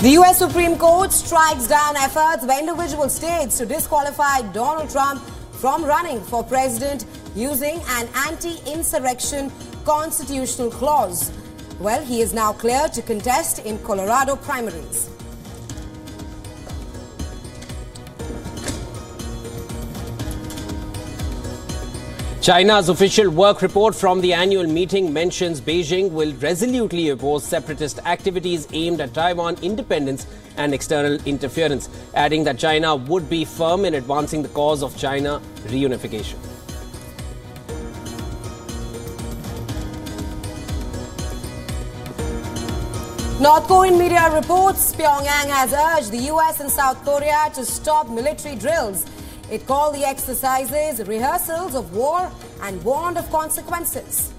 The U.S. Supreme Court strikes down efforts by individual states to disqualify Donald Trump from running for president using an anti-insurrection constitutional clause. Well, he is now cleared to contest in Colorado primaries. China's official work report from the annual meeting mentions Beijing will resolutely oppose separatist activities aimed at Taiwan independence and external interference, adding that China would be firm in advancing the cause of China reunification. North Korean media reports Pyongyang has urged the US and South Korea to stop military drills. It called the exercises rehearsals of war and warned of consequences.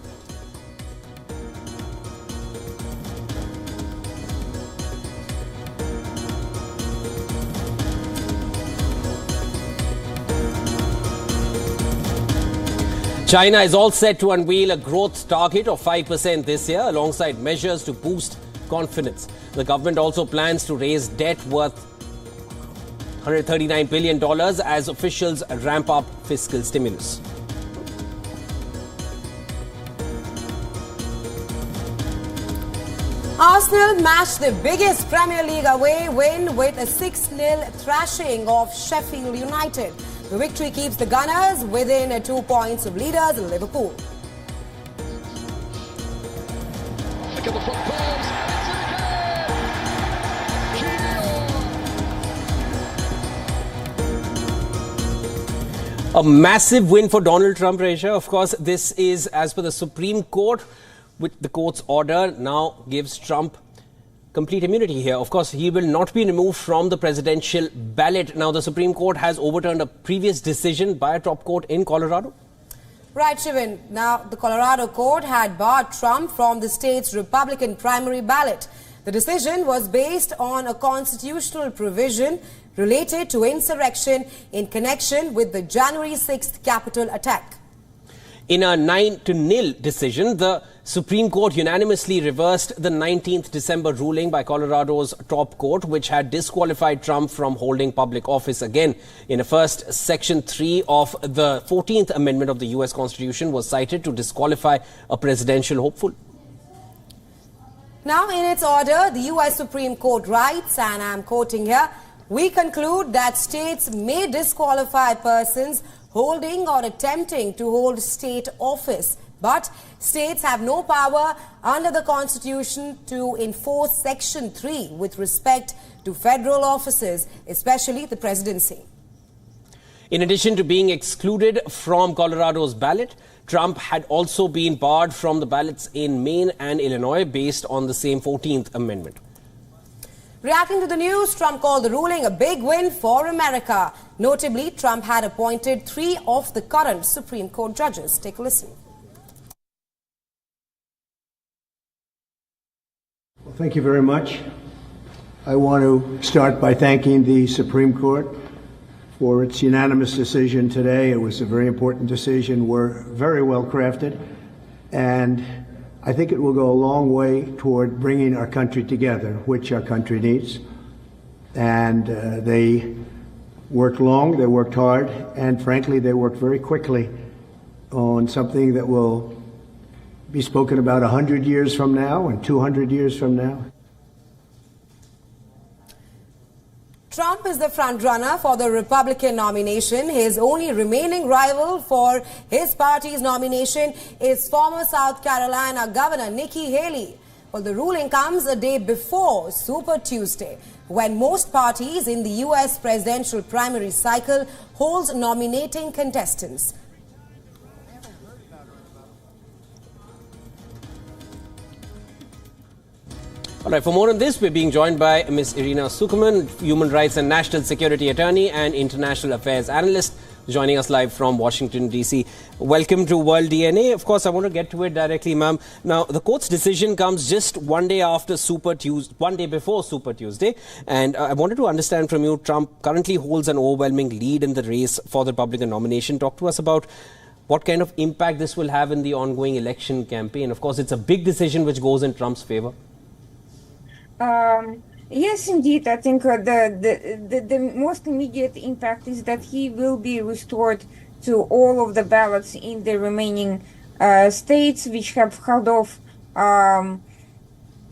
China is all set to unveil a growth target of 5% this year, alongside measures to boost confidence. The government also plans to raise debt worth $139 billion as officials ramp up fiscal stimulus. Arsenal matched the biggest Premier League away win with a 6-0 thrashing of Sheffield United. The victory keeps the Gunners within 2 points of leaders Liverpool. Look at the front post. A massive win for Donald Trump, Resha. Of course, this is as per the Supreme Court, with the court's order now gives Trump complete immunity here. Of course, he will not be removed from the presidential ballot. Now, the Supreme Court has overturned a previous decision by a top court in Colorado. Right, Shivan. Now, the Colorado court had barred Trump from the state's Republican primary ballot. The decision was based on a constitutional provision related to insurrection in connection with the January 6th Capitol attack. In a 9-0 decision, the Supreme Court unanimously reversed the 19th December ruling by Colorado's top court, which had disqualified Trump from holding public office again. In a first, Section 3 of the 14th Amendment of the U.S. Constitution was cited to disqualify a presidential hopeful. Now, in its order, the U.S. Supreme Court writes, and I'm quoting here, "We conclude that states may disqualify persons holding or attempting to hold state office, but states have no power under the Constitution to enforce Section 3 with respect to federal offices, especially the presidency." In addition to being excluded from Colorado's ballot, Trump had also been barred from the ballots in Maine and Illinois based on the same 14th Amendment. Reacting to the news, Trump called the ruling a big win for America. Notably, Trump had appointed 3 of the current Supreme Court judges. Take a listen. Well, thank you very much. I want to start by thanking the Supreme Court for its unanimous decision today. It was a very important decision. We're very well crafted, and I think it will go a long way toward bringing our country together, which our country needs. And they worked long, they worked hard, and frankly, they worked very quickly on something that will be spoken about 100 years from now and 200 years from now. Trump is the frontrunner for the Republican nomination. His only remaining rival for his party's nomination is former South Carolina Governor Nikki Haley. Well, the ruling comes a day before Super Tuesday, when most parties in the U.S. presidential primary cycle holds nominating contestants. All right, for more on this, we're being joined by Ms. Irina Sukuman, Human Rights and National Security Attorney and International Affairs Analyst, joining us live from Washington, D.C. Welcome to World DNA. Of course, I want to get to it directly, ma'am. Now, the court's decision comes just one day before Super Tuesday. And I wanted to understand from you, Trump currently holds an overwhelming lead in the race for the Republican nomination. Talk to us about what kind of impact this will have in the ongoing election campaign. Of course, it's a big decision which goes in Trump's favor. Yes, indeed. I think the most immediate impact is that he will be restored to all of the ballots in the remaining states which have held off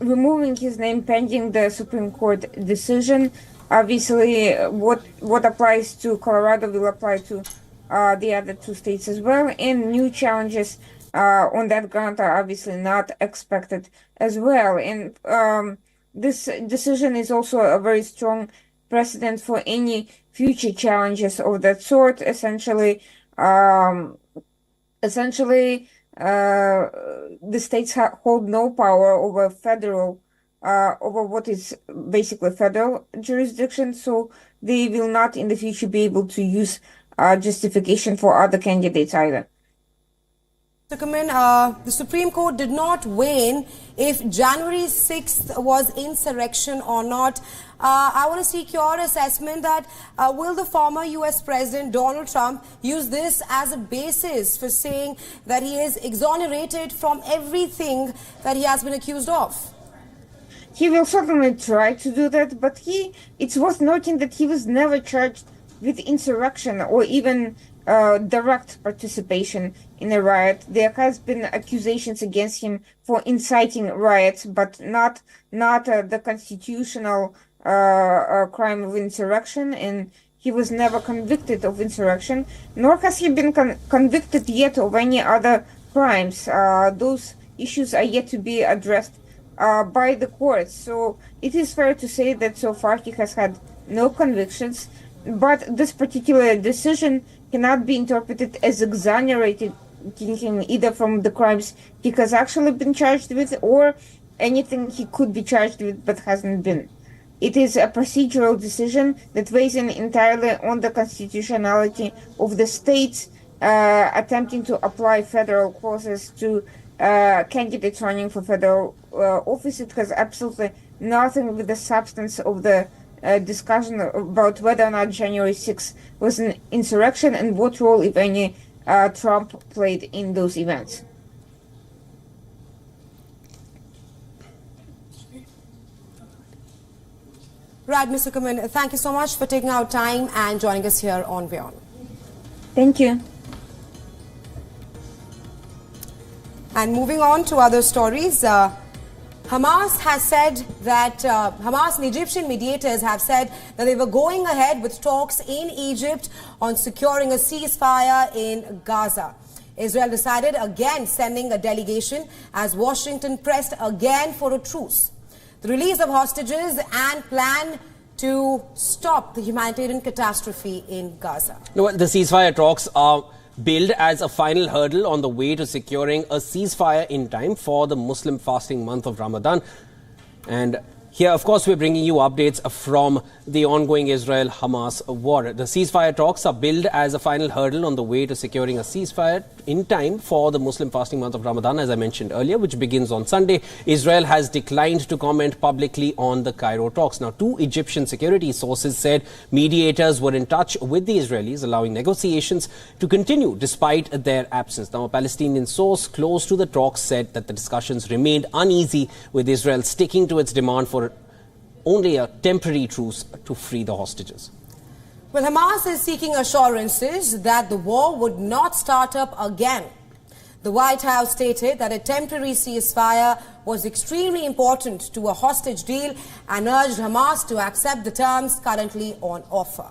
removing his name pending the Supreme Court decision. Obviously, what applies to Colorado will apply to the other two states as well, and new challenges on that ground are obviously not expected as well. And this decision is also a very strong precedent for any future challenges of that sort. Essentially, the states hold no power over over what is basically federal jurisdiction, so they will not in the future be able to use justification for other candidates either. The Supreme Court did not weigh in if January 6th was insurrection or not. I want to seek your assessment that will the former U.S. President Donald Trump use this as a basis for saying that he is exonerated from everything that he has been accused of? He will certainly try to do that, but it's worth noting that he was never charged with insurrection or even direct participation in a riot. There has been accusations against him for inciting riots, but not the constitutional crime of insurrection, and he was never convicted of insurrection, nor has he been convicted yet of any other crimes. Those issues are yet to be addressed by the courts. So it is fair to say that so far he has had no convictions, but this particular decision cannot be interpreted as exonerating him either from the crimes he has actually been charged with or anything he could be charged with but hasn't been. It is a procedural decision that weighs in entirely on the constitutionality of the states attempting to apply federal clauses to candidates running for federal office. It has absolutely nothing with the substance of the discussion about whether or not January 6th was an insurrection and what role, if any, Trump played in those events. Right, Ms. Sukuman, thank you so much for taking our time and joining us here on WION. Thank you. And moving on to other stories, Hamas has said that Hamas and Egyptian mediators have said that they were going ahead with talks in Egypt on securing a ceasefire in Gaza. Israel decided again sending a delegation as Washington pressed again for a truce, the release of hostages and plan to stop the humanitarian catastrophe in Gaza. No, the ceasefire talks are billed as a final hurdle on the way to securing a ceasefire in time for the Muslim fasting month of Ramadan. And here, of course, we're bringing you updates from the ongoing Israel-Hamas war. The ceasefire talks are billed as a final hurdle on the way to securing a ceasefire in time for the Muslim fasting month of Ramadan, as I mentioned earlier, which begins on Sunday. Israel has declined to comment publicly on the Cairo talks. Now, two Egyptian security sources said mediators were in touch with the Israelis, allowing negotiations to continue despite their absence. Now, a Palestinian source close to the talks said that the discussions remained uneasy, with Israel sticking to its demand for only a temporary truce to free the hostages. Well, Hamas is seeking assurances that the war would not start up again. The White House stated that a temporary ceasefire was extremely important to a hostage deal and urged Hamas to accept the terms currently on offer.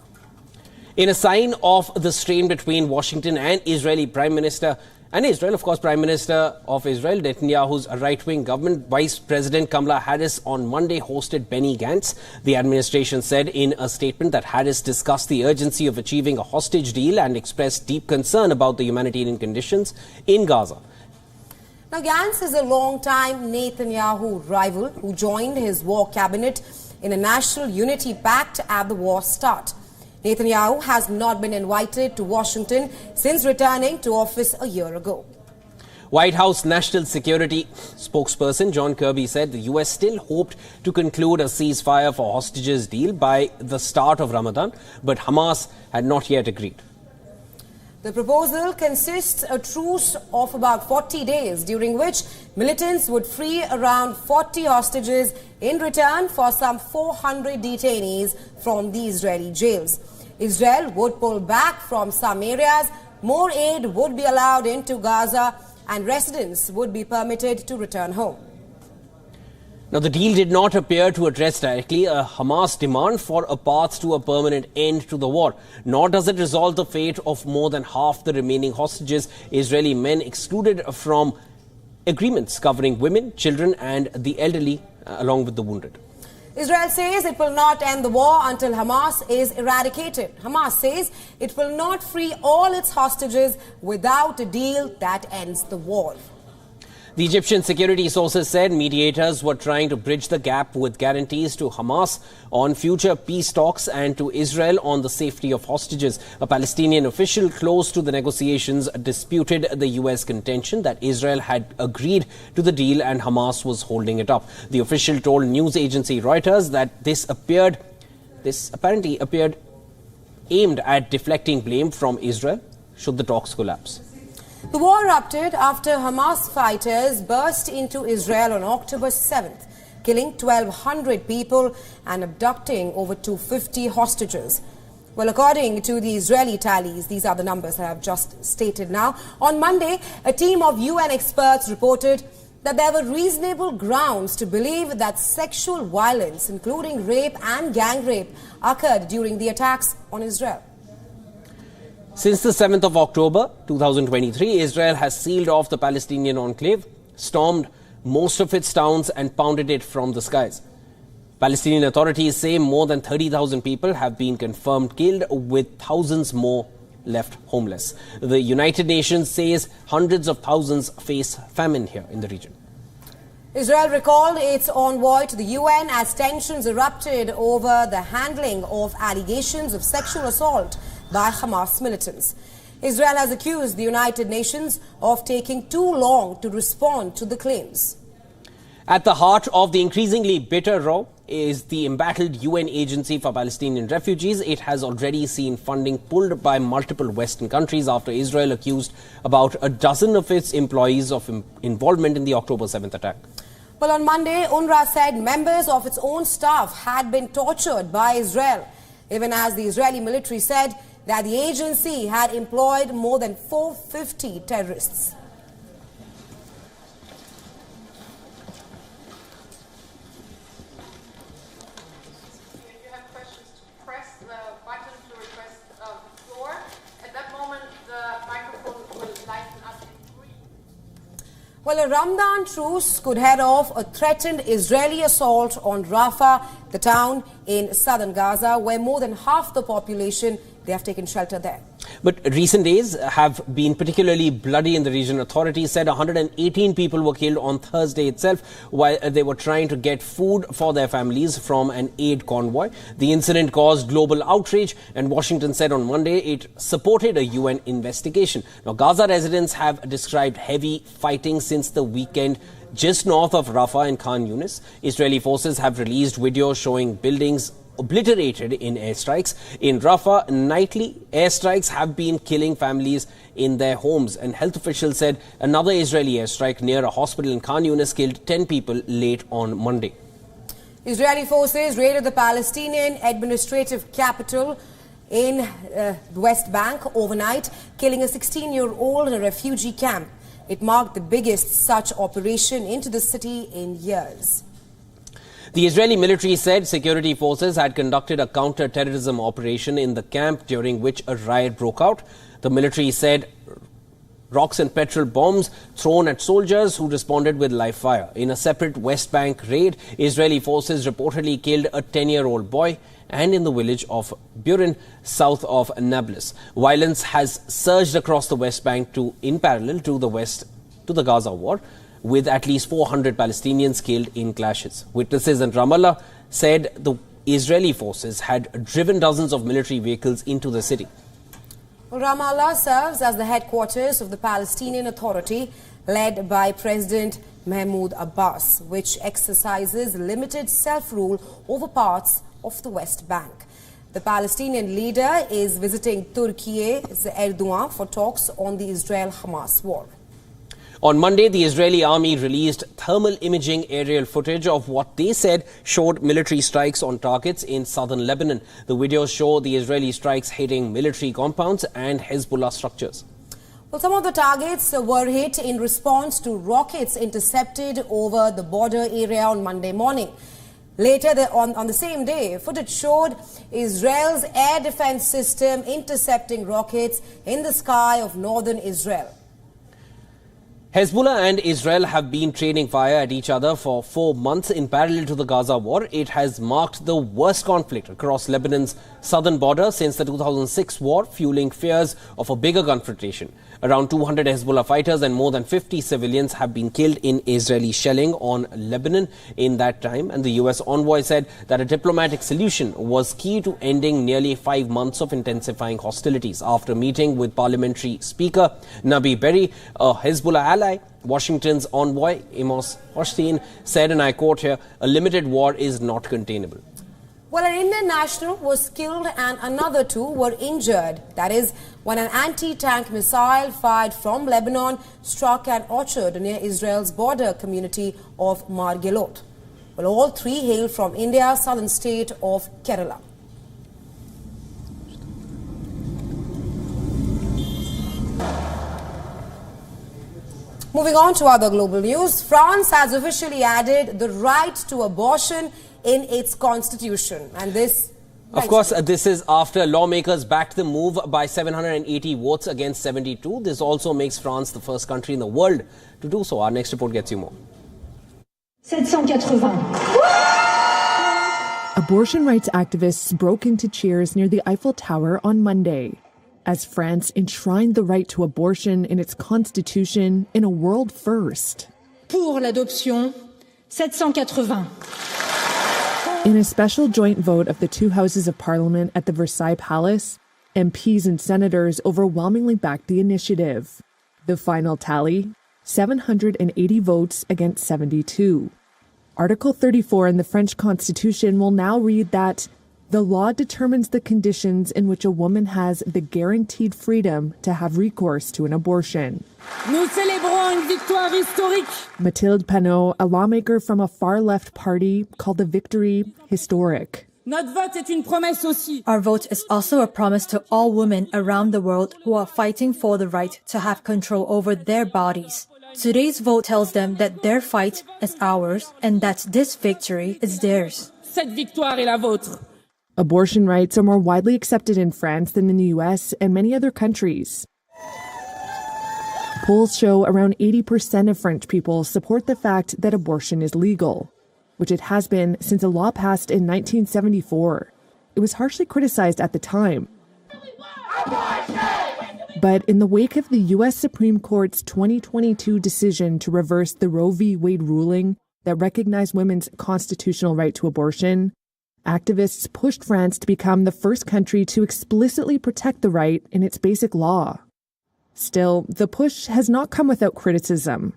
In a sign of the strain between Washington and Israeli Prime Minister and Israel, of course, Prime Minister of Israel, Netanyahu's right-wing government, Vice President Kamala Harris on Monday hosted Benny Gantz. The administration said in a statement that Harris discussed the urgency of achieving a hostage deal and expressed deep concern about the humanitarian conditions in Gaza. Now, Gantz is a long-time Netanyahu rival who joined his war cabinet in a national unity pact at the war's start. Netanyahu has not been invited to Washington since returning to office a year ago. White House National Security spokesperson John Kirby said the U.S. still hoped to conclude a ceasefire for hostages deal by the start of Ramadan, but Hamas had not yet agreed. The proposal consists a truce of about 40 days, during which militants would free around 40 hostages in return for some 400 detainees from the Israeli jails. Israel would pull back from some areas, more aid would be allowed into Gaza, and residents would be permitted to return home. Now, the deal did not appear to address directly a Hamas demand for a path to a permanent end to the war, nor does it resolve the fate of more than half the remaining hostages, Israeli men excluded from agreements covering women, children and the elderly, along with the wounded. Israel says it will not end the war until Hamas is eradicated. Hamas says it will not free all its hostages without a deal that ends the war. The Egyptian security sources said mediators were trying to bridge the gap with guarantees to Hamas on future peace talks and to Israel on the safety of hostages. A Palestinian official close to the negotiations disputed the U.S. contention that Israel had agreed to the deal and Hamas was holding it up. The official told news agency Reuters that this apparently appeared aimed at deflecting blame from Israel should the talks collapse. The war erupted after Hamas fighters burst into Israel on October 7th, killing 1,200 people and abducting over 250 hostages. Well, according to the Israeli tallies, these are the numbers that I've just stated now. On Monday, a team of UN experts reported that there were reasonable grounds to believe that sexual violence, including rape and gang rape, occurred during the attacks on Israel. Since the 7th of October 2023, Israel has sealed off the Palestinian enclave, stormed most of its towns and pounded it from the skies. Palestinian authorities say more than 30,000 people have been confirmed killed, with thousands more left homeless. The United Nations says hundreds of thousands face famine here in the region. Israel recalled its envoy to the UN as tensions erupted over the handling of allegations of sexual assault by Hamas militants. Israel has accused the United Nations of taking too long to respond to the claims. At the heart of the increasingly bitter row is the embattled UN Agency for Palestinian Refugees. It has already seen funding pulled by multiple Western countries after Israel accused about a dozen of its employees of involvement in the October 7th attack. Well, on Monday, UNRWA said members of its own staff had been tortured by Israel, even as the Israeli military said that the agency had employed more than 450 terrorists. If you have questions, press the button to request the floor. At that moment, the microphone will lighten up in green. Well, a Ramadan truce could head off a threatened Israeli assault on Rafah, the town in southern Gaza, where more than half the population, they have taken shelter there. But recent days have been particularly bloody in the region. Authorities said 118 people were killed on Thursday itself while they were trying to get food for their families from an aid convoy. The incident caused global outrage, and Washington said on Monday it supported a UN investigation. Now, Gaza residents have described heavy fighting since the weekend just north of Rafah and Khan Yunis. Israeli forces have released videos showing buildings obliterated in airstrikes. In Rafah, nightly airstrikes have been killing families in their homes, and health officials said another Israeli airstrike near a hospital in Khan Yunis killed 10 people late on Monday. Israeli forces raided the Palestinian administrative capital in the West Bank overnight, killing a 16-year-old in a refugee camp. It marked the biggest such operation into the city in years. The Israeli military said security forces had conducted a counter-terrorism operation in the camp during which a riot broke out. The military said rocks and petrol bombs thrown at soldiers who responded with live fire. In a separate West Bank raid, Israeli forces reportedly killed a 10-year-old boy and in the village of Burin, south of Nablus. Violence has surged across the West Bank in parallel to the Gaza war, with at least 400 Palestinians killed in clashes. Witnesses in Ramallah said the Israeli forces had driven dozens of military vehicles into the city. Well, Ramallah serves as the headquarters of the Palestinian Authority, led by President Mahmoud Abbas, which exercises limited self-rule over parts of the West Bank. The Palestinian leader is visiting Turkey's Erdogan for talks on the Israel-Hamas war. On Monday, the Israeli army released thermal imaging aerial footage of what they said showed military strikes on targets in southern Lebanon. The videos show the Israeli strikes hitting military compounds and Hezbollah structures. Well, some of the targets were hit in response to rockets intercepted over the border area on Monday morning. Later on the same day, footage showed Israel's air defense system intercepting rockets in the sky of northern Israel. Hezbollah and Israel have been training fire at each other for 4 months in parallel to the Gaza war. It has marked the worst conflict across Lebanon's southern border since the 2006 war, fueling fears of a bigger confrontation. Around 200 Hezbollah fighters and more than 50 civilians have been killed in Israeli shelling on Lebanon in that time. And the US envoy said that a diplomatic solution was key to ending nearly 5 months of intensifying hostilities. After meeting with Parliamentary Speaker Nabi Berri, a Hezbollah ally, Washington's envoy Amos Hochstein said, and I quote here, "A limited war is not containable." Well, an Indian national was killed and another 2 were injured. That is, when an anti-tank missile fired from Lebanon struck an orchard near Israel's border community of Margelot. Well, all 3 hail from India's southern state of Kerala. Moving on to other global news, France has officially added the right to abortion in its constitution. And this... Of course, this is after lawmakers backed the move by 780 votes against 72. This also makes France the first country in the world to do so. Our next report gets you more. 780. Abortion rights activists broke into cheers near the Eiffel Tower on Monday, as France enshrined the right to abortion in its constitution in a world first. Pour l'adoption, 780. In a special joint vote of the 2 houses of parliament at the Versailles Palace, MPs and senators overwhelmingly backed the initiative. The final tally, 780 votes against 72. Article 34 in the French Constitution will now read that the law determines the conditions in which a woman has the guaranteed freedom to have recourse to an abortion. Nous célébrons une victoire historique. Mathilde Panot, a lawmaker from a far-left party, called the victory historic. Notre vote est une promesse aussi. Our vote is also a promise to all women around the world who are fighting for the right to have control over their bodies. Today's vote tells them that their fight is ours and that this victory is theirs. Cette victoire est la vôtre. Abortion rights are more widely accepted in France than in the US and many other countries. Polls show around 80% of French people support the fact that abortion is legal, which it has been since a law passed in 1974. It was harshly criticized at the time. But in the wake of the US Supreme Court's 2022 decision to reverse the Roe v. Wade ruling that recognized women's constitutional right to abortion, activists pushed France to become the first country to explicitly protect the right in its basic law. Still, the push has not come without criticism.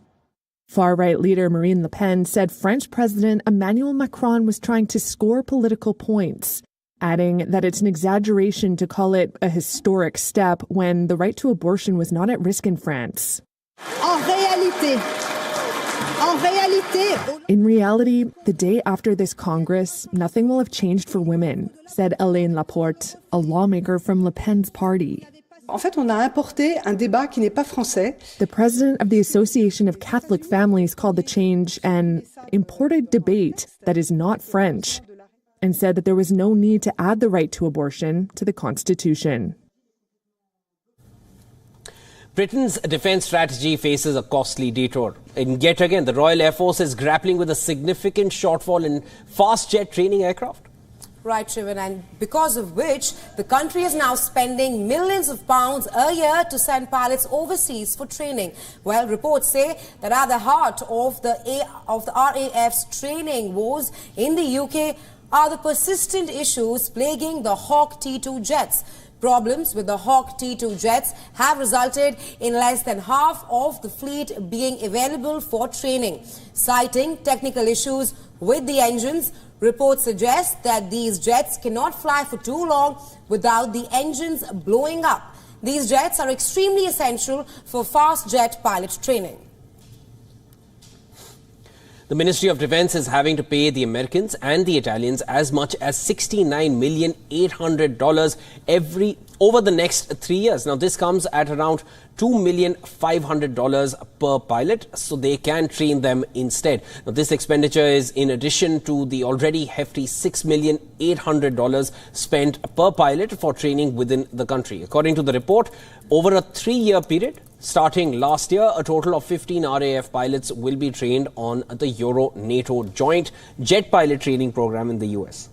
Far-right leader Marine Le Pen said French President Emmanuel Macron was trying to score political points, adding that it's an exaggeration to call it a historic step when the right to abortion was not at risk in France. In reality, the day after this Congress, nothing will have changed for women, said Hélène Laporte, a lawmaker from Le Pen's party. En fait, on a importé un débat qui n'est pas français. The president of the Association of Catholic Families called the change an imported debate that is not French, and said that there was no need to add the right to abortion to the Constitution. Britain's defence strategy faces a costly detour. And yet again, the Royal Air Force is grappling with a significant shortfall in fast jet training aircraft. Right, Shivan, and because of which the country is now spending millions of pounds a year to send pilots overseas for training. Well, reports say that at the heart of the RAF's training woes in the UK are the persistent issues plaguing the Hawk T2 jets. Problems with the Hawk T2 jets have resulted in less than half of the fleet being available for training. Citing technical issues with the engines, Reports suggest that these jets cannot fly for too long without the engines blowing up. These jets are extremely essential for fast jet pilot training. The Ministry of Defense is having to pay the Americans and the Italians as much as $69,800,000 over the next 3 years. Now, this comes at around $2,500,000 per pilot, so they can train them instead. Now, this expenditure is in addition to the already hefty $6,800,000 spent per pilot for training within the country. According to the report, over a 3-year period, starting last year, a total of 15 RAF pilots will be trained on the Euro-NATO joint jet pilot training program in the US.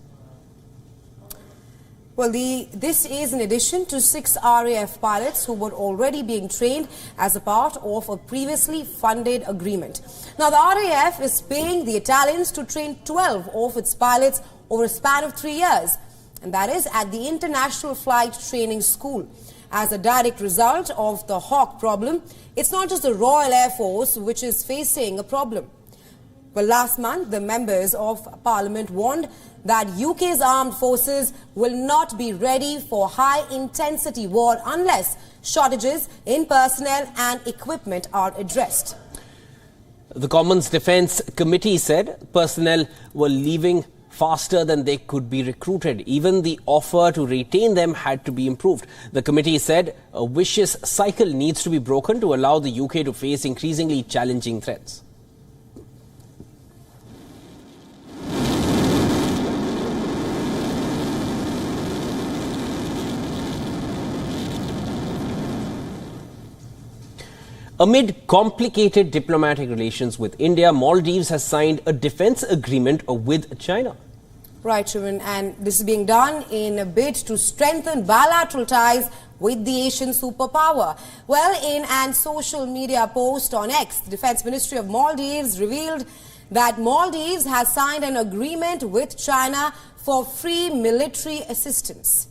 Well, this is in addition to 6 RAF pilots who were already being trained as a part of a previously funded agreement. Now, the RAF is paying the Italians to train 12 of its pilots over a span of 3 years, and that is at the International Flight Training School. As a direct result of the Hawk problem, it's not just the Royal Air Force which is facing a problem. Well, last month, the members of Parliament warned that UK's armed forces will not be ready for high-intensity war unless shortages in personnel and equipment are addressed. The Commons Defence Committee said personnel were leaving faster than they could be recruited. Even the offer to retain them had to be improved. The committee said a vicious cycle needs to be broken to allow the UK to face increasingly challenging threats. Amid complicated diplomatic relations with India, Maldives has signed a defence agreement with China. Right, Shrivan, and this is being done in a bid to strengthen bilateral ties with the Asian superpower. Well, in an social media post on X, the Defence Ministry of Maldives revealed that Maldives has signed an agreement with China for free military assistance.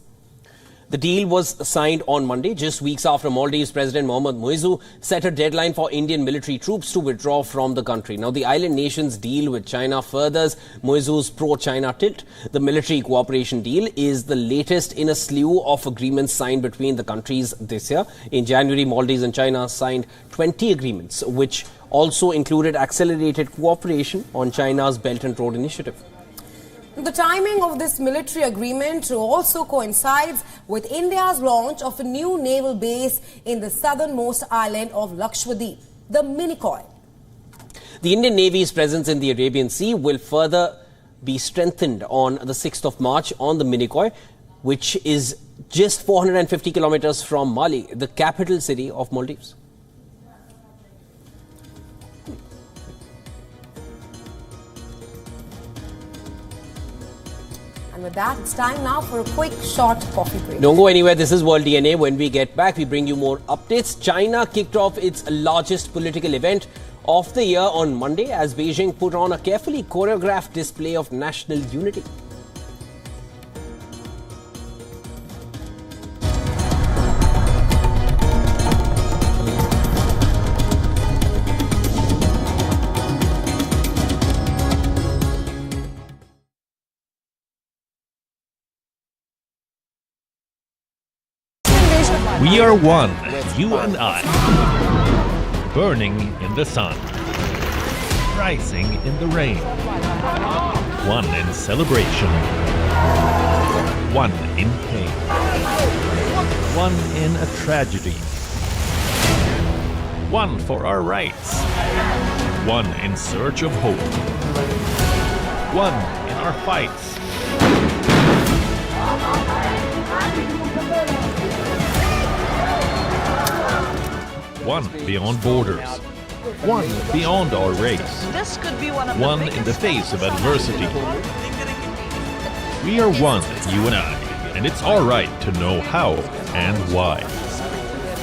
The deal was signed on Monday, just weeks after Maldives President Mohamed Muizzu set a deadline for Indian military troops to withdraw from the country. Now, the island nation's deal with China furthers Muizzu's pro-China tilt. The military cooperation deal is the latest in a slew of agreements signed between the countries this year. In January, Maldives and China signed 20 agreements, which also included accelerated cooperation on China's Belt and Road Initiative. The timing of this military agreement also coincides with India's launch of a new naval base in the southernmost island of Lakshadweep, the Minicoy. The Indian Navy's presence in the Arabian Sea will further be strengthened on the 6th of March on the Minicoy, which is just 450 kilometers from Mali, the capital city of Maldives. And with that, it's time now for a quick short coffee break. Don't go anywhere. This is World DNA. When we get back, we bring you more updates. China kicked off its largest political event of the year on Monday as Beijing put on a carefully choreographed display of national unity. We are one, you and I, burning in the sun, rising in the rain, one in celebration, one in pain, one in a tragedy, one for our rights, one in search of hope, one in our fights. One beyond borders. One beyond our race. This could be one in the face of adversity. We are one, you and I, and it's our right to know how and why.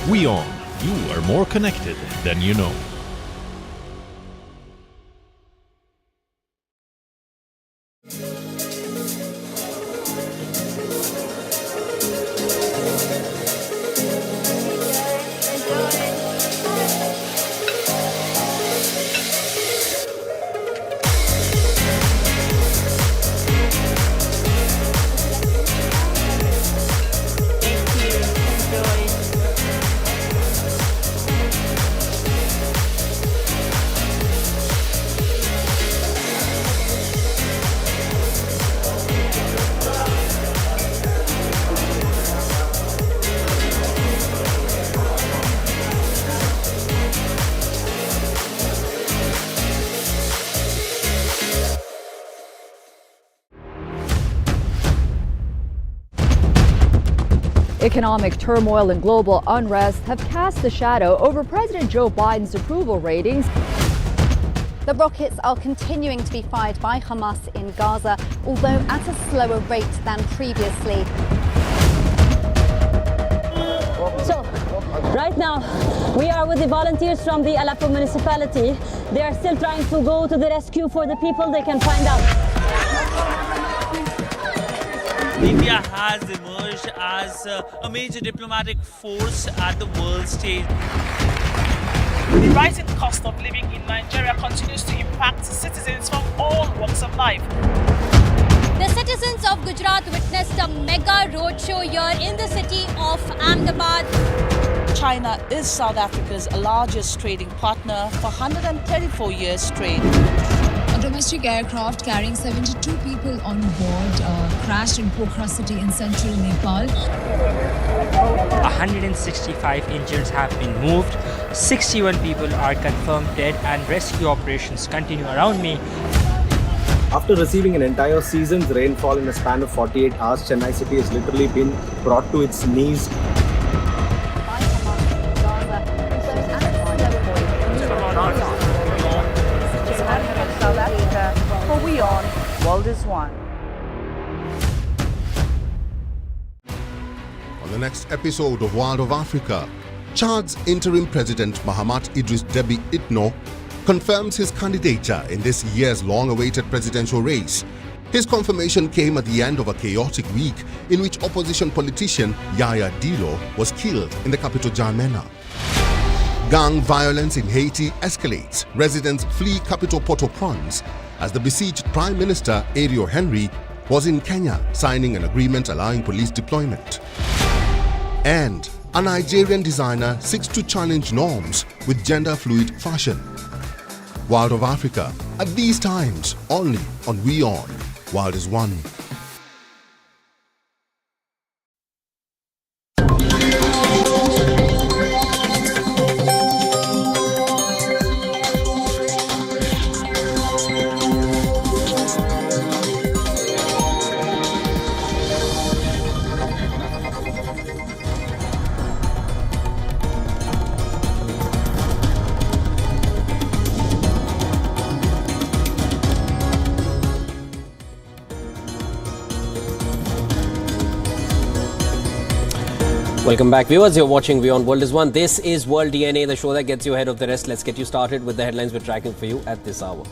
WION, you are more connected than you know. Economic turmoil and global unrest have cast a shadow over President Joe Biden's approval ratings. The rockets are continuing to be fired by Hamas in Gaza, although at a slower rate than previously. So, right now, we are with the volunteers from the Aleppo municipality. They are still trying to go to the rescue for the people they can find out. India has emerged as a major diplomatic force at the world stage. The rising cost of living in Nigeria continues to impact citizens from all walks of life. The citizens of Gujarat witnessed a mega roadshow here in the city of Ahmedabad. China is South Africa's largest trading partner for 134 years straight. A domestic aircraft carrying 72 people on board crashed in Pokhara city in central Nepal. 165 injuries have been moved, 61 people are confirmed dead, and rescue operations continue around me. After receiving an entire season's rainfall in a span of 48 hours, Chennai city has literally been brought to its knees. For WION, World is One. On the next episode of World of Africa, Chad's interim president Mahamat Idris Deby Itno confirms his candidature in this year's long-awaited presidential race. His confirmation came at the end of a chaotic week in which opposition politician Yaya Dilo was killed in the capital N'Djamena. Gang violence in Haiti escalates. Residents flee capital Port-au-Prince as the besieged Prime Minister Ariel Henry was in Kenya signing an agreement allowing police deployment. And a Nigerian designer seeks to challenge norms with gender-fluid fashion. World of Africa, at these times, only on WION. World is One. Welcome back, viewers. You're watching WION World is One. This is World DNA, the show that gets you ahead of the rest. Let's get you started with the headlines we're tracking for you at this hour.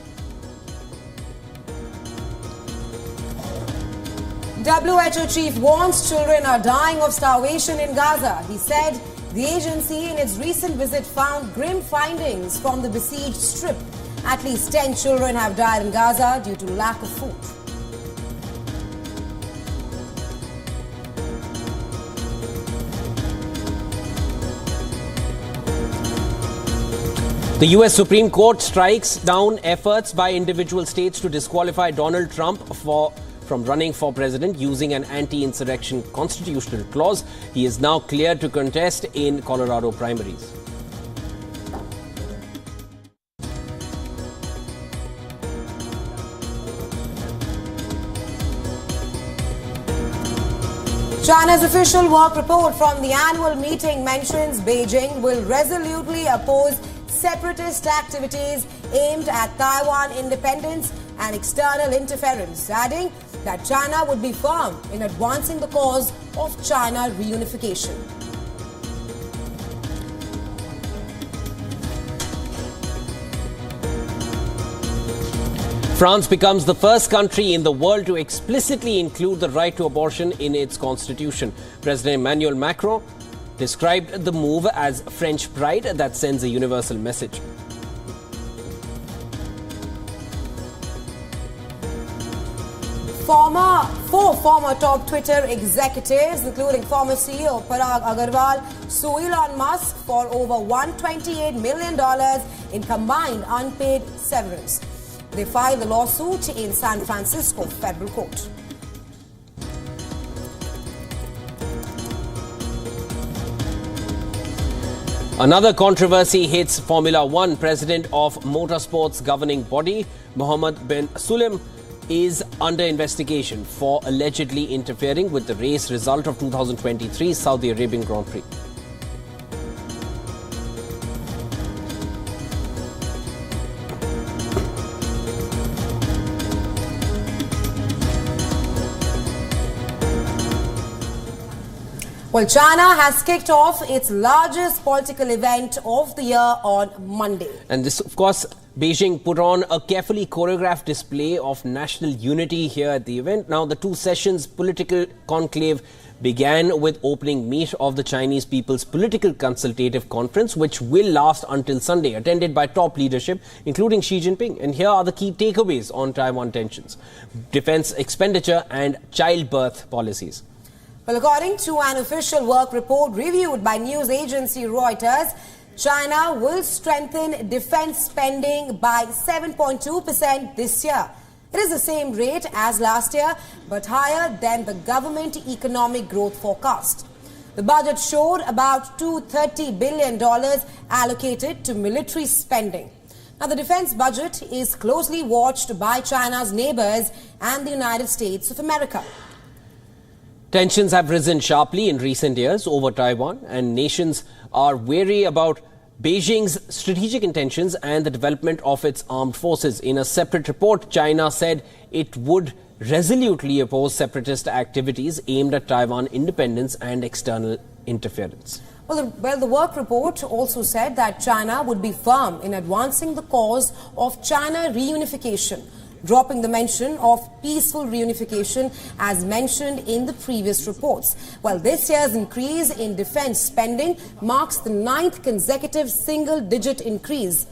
WHO chief warns children are dying of starvation in Gaza. He said the agency in its recent visit found grim findings from the besieged strip. At least 10 children have died in Gaza due to lack of food. The US Supreme Court strikes down efforts by individual states to disqualify Donald Trump from running for president using an anti-insurrection constitutional clause. He is now cleared to contest in Colorado primaries. China's official work report from the annual meeting mentions Beijing will resolutely oppose separatist activities aimed at Taiwan independence and external interference, adding that China would be firm in advancing the cause of China reunification. France becomes the first country in the world to explicitly include the right to abortion in its constitution. President Emmanuel Macron described the move as French pride that sends a universal message. Four former top Twitter executives, including former CEO Parag Agrawal, sue Elon Musk for over $128 million in combined unpaid severance. They filed the lawsuit in San Francisco federal court. Another controversy hits Formula One. President of motorsports governing body, Mohammed bin Sulayem, is under investigation for allegedly interfering with the race result of 2023 Saudi Arabian Grand Prix. Well, China has kicked off its largest political event of the year on Monday. And this, of course, Beijing put on a carefully choreographed display of national unity here at the event. Now, the two sessions political conclave began with opening meet of the Chinese People's Political Consultative Conference, which will last until Sunday, attended by top leadership, including Xi Jinping. And here are the key takeaways on Taiwan tensions, defense expenditure and childbirth policies. Well, according to an official work report reviewed by news agency Reuters, China will strengthen defense spending by 7.2% this year. It is the same rate as last year, but higher than the government economic growth forecast. The budget showed about $230 billion allocated to military spending. Now, the defense budget is closely watched by China's neighbors and the United States of America. Tensions have risen sharply in recent years over Taiwan, and nations are wary about Beijing's strategic intentions and the development of its armed forces. In a separate report, China said it would resolutely oppose separatist activities aimed at Taiwan independence and external interference. Well, the work report also said that China would be firm in advancing the cause of China reunification, dropping the mention of peaceful reunification as mentioned in the previous reports. Well, this year's increase in defense spending marks the 9th consecutive single-digit increase.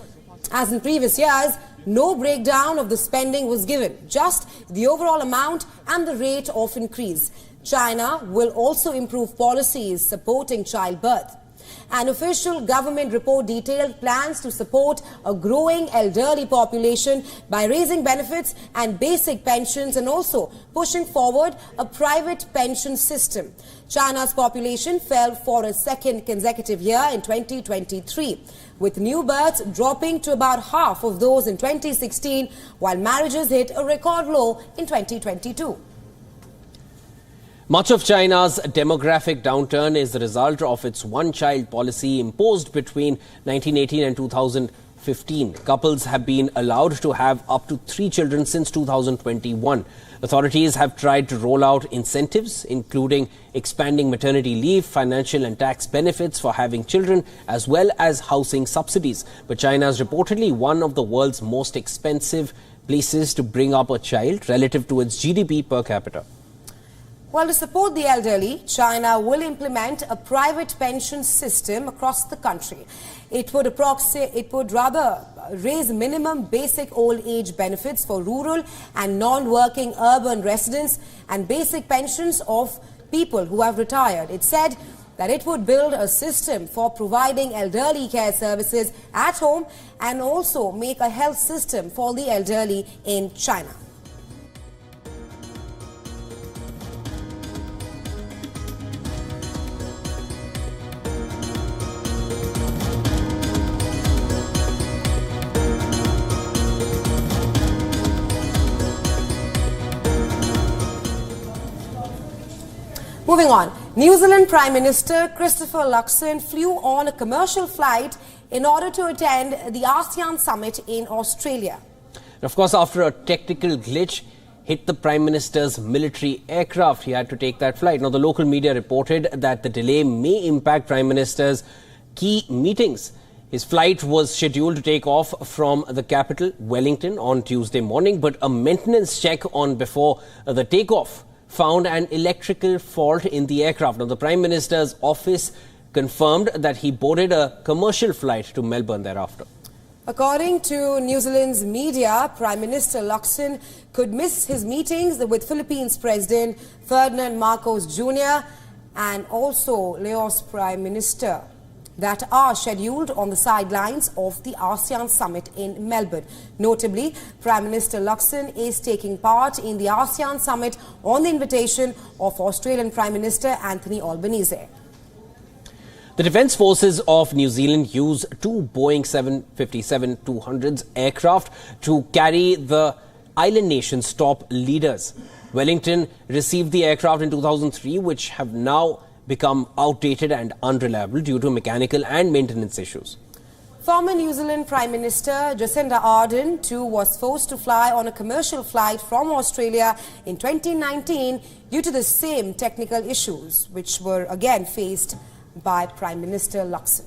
As in previous years, no breakdown of the spending was given, just the overall amount and the rate of increase. China will also improve policies supporting childbirth. An official government report detailed plans to support a growing elderly population by raising benefits and basic pensions and also pushing forward a private pension system. China's population fell for a second consecutive year in 2023, with new births dropping to about half of those in 2016, while marriages hit a record low in 2022. Much of China's demographic downturn is the result of its one-child policy imposed between 1918 and 2015. Couples have been allowed to have up to 3 children since 2021. Authorities have tried to roll out incentives, including expanding maternity leave, financial and tax benefits for having children, as well as housing subsidies. But China is reportedly one of the world's most expensive places to bring up a child relative to its GDP per capita. Well, to support the elderly, China will implement a private pension system across the country. It would rather raise minimum basic old age benefits for rural and non-working urban residents and basic pensions of people who have retired. It said that it would build a system for providing elderly care services at home and also make a health system for the elderly in China. Moving on, New Zealand Prime Minister Christopher Luxon flew on a commercial flight in order to attend the ASEAN summit in Australia. Of course, after a technical glitch hit the Prime Minister's military aircraft, he had to take that flight. Now, the local media reported that the delay may impact Prime Minister's key meetings. His flight was scheduled to take off from the capital, Wellington, on Tuesday morning, but a maintenance check on before the takeoff found an electrical fault in the aircraft. Now, the Prime Minister's office confirmed that he boarded a commercial flight to Melbourne thereafter. According to New Zealand's media, Prime Minister Luxon could miss his meetings with Philippines President Ferdinand Marcos Jr. and also Laos Prime Minister that are scheduled on the sidelines of the ASEAN summit in Melbourne. Notably, Prime Minister Luxon is taking part in the ASEAN summit on the invitation of Australian Prime Minister Anthony Albanese. The Defence Forces of New Zealand use 2 Boeing 757-200s aircraft to carry the island nation's top leaders. Wellington received the aircraft in 2003, which have now become outdated and unreliable due to mechanical and maintenance issues. Former New Zealand Prime Minister Jacinda Ardern too was forced to fly on a commercial flight from Australia in 2019 due to the same technical issues, which were again faced by Prime Minister Luxon.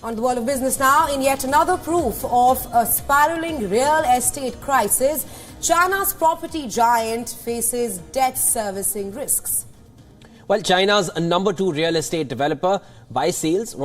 On the world of business now, in yet another proof of a spiraling real estate crisis, China's property giant faces debt servicing risks. Well, China's number 2 real estate developer, Buy Sales,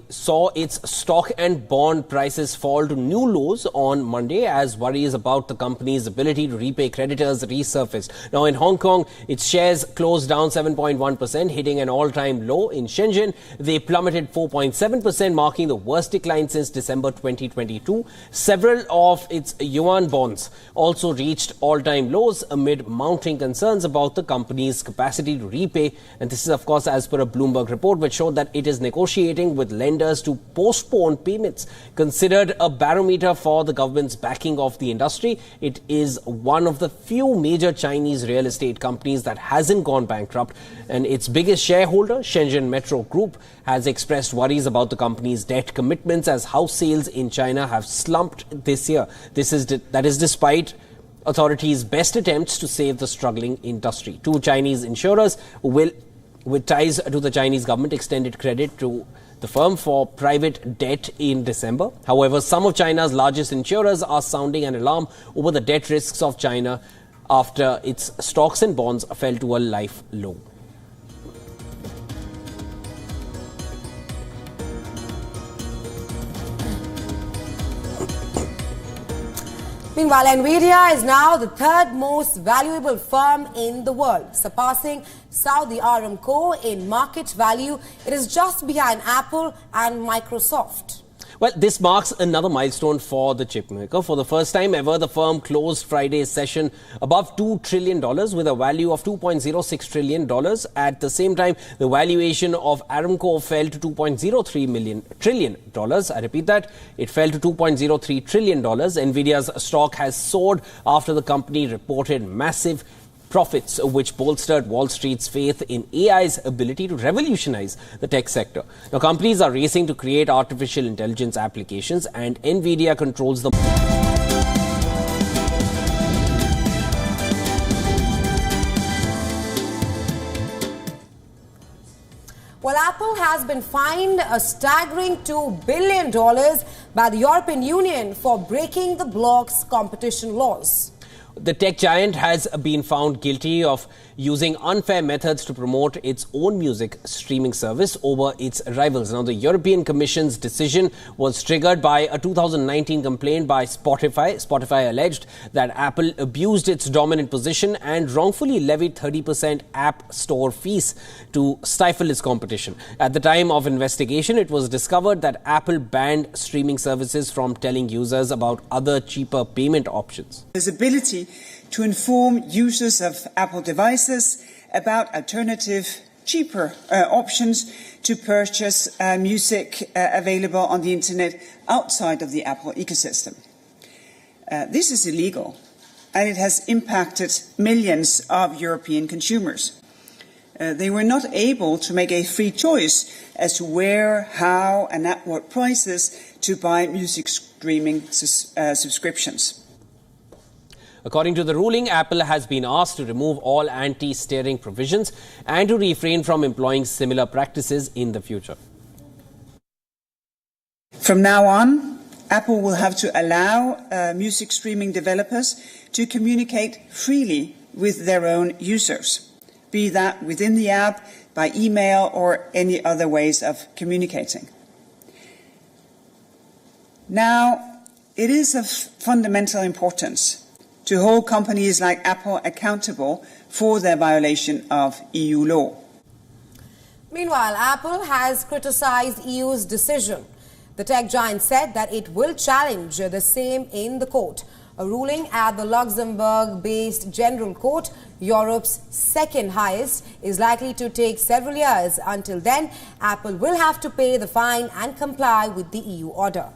saw its stock and bond prices fall to new lows on Monday as worries about the company's ability to repay creditors resurfaced. Now, in Hong Kong, its shares closed down 7.1%, hitting an all-time low. In Shenzhen, they plummeted 4.7%, marking the worst decline since December 2022. Several of its yuan bonds also reached all-time lows amid mounting concerns about the company's capacity to repay. And this is, of course, as per a Bloomberg report, which showed that it is negotiating with lenders to postpone payments. Considered a barometer for the government's backing of the industry, it is one of the few major Chinese real estate companies that hasn't gone bankrupt. And its biggest shareholder, Shenzhen Metro Group, has expressed worries about the company's debt commitments as house sales in China have slumped this year. That is despite authorities' best attempts to save the struggling industry. 2 Chinese insurers with ties to the Chinese government extended credit to the firm for private debt in December. However, some of China's largest insurers are sounding an alarm over the debt risks of China after its stocks and bonds fell to a life low. Meanwhile, Nvidia is now the 3rd most valuable firm in the world, surpassing Saudi Aramco in market value. It is just behind Apple and Microsoft. Well, this marks another milestone for the chipmaker. For the first time ever, the firm closed Friday's session above $2 trillion with a value of $2.06 trillion. At the same time, the valuation of Aramco fell to $2.03 trillion. I repeat that, it fell to $2.03 trillion. Nvidia's stock has soared after the company reported massive profits, which bolstered Wall Street's faith in AI's ability to revolutionize the tech sector. Now, companies are racing to create artificial intelligence applications, and Nvidia controls the... Well, Apple has been fined a staggering $2 billion by the European Union for breaking the bloc's competition laws. The tech giant has been found guilty of using unfair methods to promote its own music streaming service over its rivals. Now, the European Commission's decision was triggered by a 2019 complaint by Spotify. Spotify alleged that Apple abused its dominant position and wrongfully levied 30% app store fees to stifle its competition. At the time of investigation, it was discovered that Apple banned streaming services from telling users about other cheaper payment options. Visibility to inform users of Apple devices about alternative, cheaper options to purchase music available on the internet outside of the Apple ecosystem. This is illegal, and it has impacted millions of European consumers. They were not able to make a free choice as to where, how, and at what prices to buy music streaming subscriptions. According to the ruling, Apple has been asked to remove all anti-steering provisions and to refrain from employing similar practices in the future. From now on, Apple will have to allow music streaming developers to communicate freely with their own users, be that within the app, by email, or any other ways of communicating. Now, it is of fundamental importance to hold companies like Apple accountable for their violation of EU law. Meanwhile, Apple has criticized EU's decision. The tech giant said that it will challenge the same in the court. A ruling at the Luxembourg-based General Court, Europe's second highest, is likely to take several years. Until then, Apple will have to pay the fine and comply with the EU order.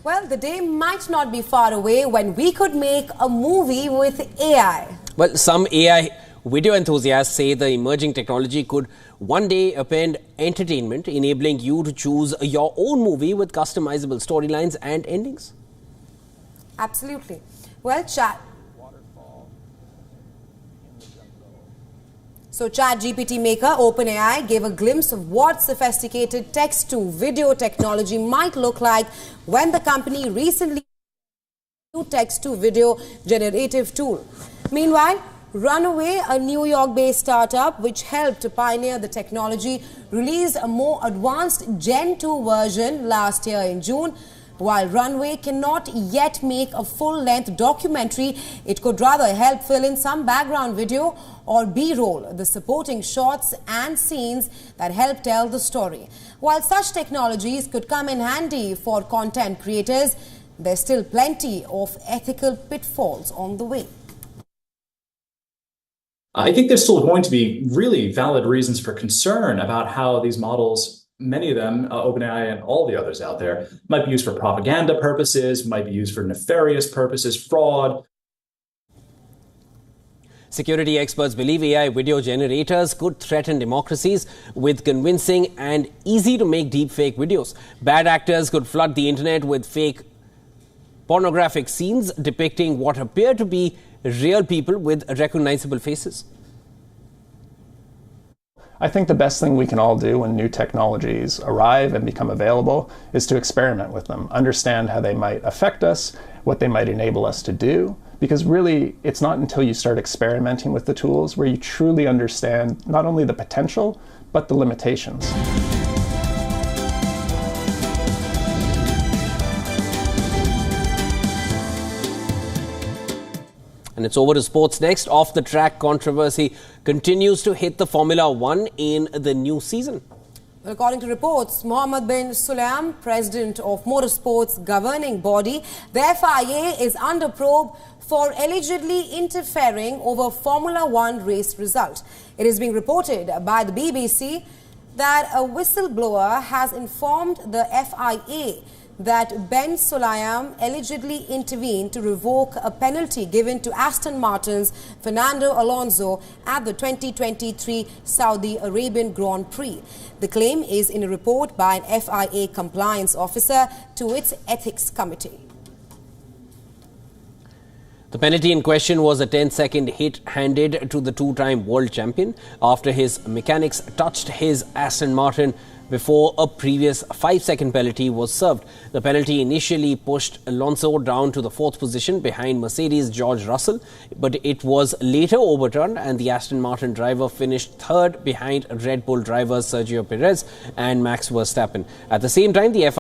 Well, the day might not be far away when we could make a movie with AI. Well, some AI video enthusiasts say the emerging technology could one day append entertainment, enabling you to choose your own movie with customizable storylines and endings. Absolutely. Well, ChatGPT maker OpenAI gave a glimpse of what sophisticated text-to-video technology might look like when the company recently used text-to-video generative tool. Meanwhile, Runway, a New York-based startup which helped to pioneer the technology, released a more advanced Gen 2 version last year in June. While Runway cannot yet make a full-length documentary, it could rather help fill in some background video or B-roll, the supporting shots and scenes that help tell the story. While such technologies could come in handy for content creators, there's still plenty of ethical pitfalls on the way. I think there's still going to be really valid reasons for concern about how these models, many of them, OpenAI and all the others out there, might be used for propaganda purposes, might be used for nefarious purposes, fraud. Security experts believe AI video generators could threaten democracies with convincing and easy-to-make deepfake videos. Bad actors could flood the internet with fake pornographic scenes depicting what appear to be real people with recognizable faces. I think the best thing we can all do when new technologies arrive and become available is to experiment with them, understand how they might affect us, what they might enable us to do, because really it's not until you start experimenting with the tools where you truly understand not only the potential, but the limitations. And it's over to sports next. Off-the-track controversy continues to hit the Formula One in the new season. Well, according to reports, Mohammed bin Sulayem, president of Motorsport's governing body, the FIA is under probe for allegedly interfering over Formula One race result. It is being reported by the BBC that a whistleblower has informed the FIA that Ben Sulayem allegedly intervened to revoke a penalty given to Aston Martin's Fernando Alonso at the 2023 Saudi Arabian Grand Prix. The claim is in a report by an FIA compliance officer to its ethics committee. The penalty in question was a 10-second hit handed to the two-time world champion after his mechanics touched his Aston Martin before a previous 5-second penalty was served. The penalty initially pushed Alonso down to the 4th position behind Mercedes' George Russell, but it was later overturned and the Aston Martin driver finished 3rd behind Red Bull drivers Sergio Perez and Max Verstappen. At the same time, the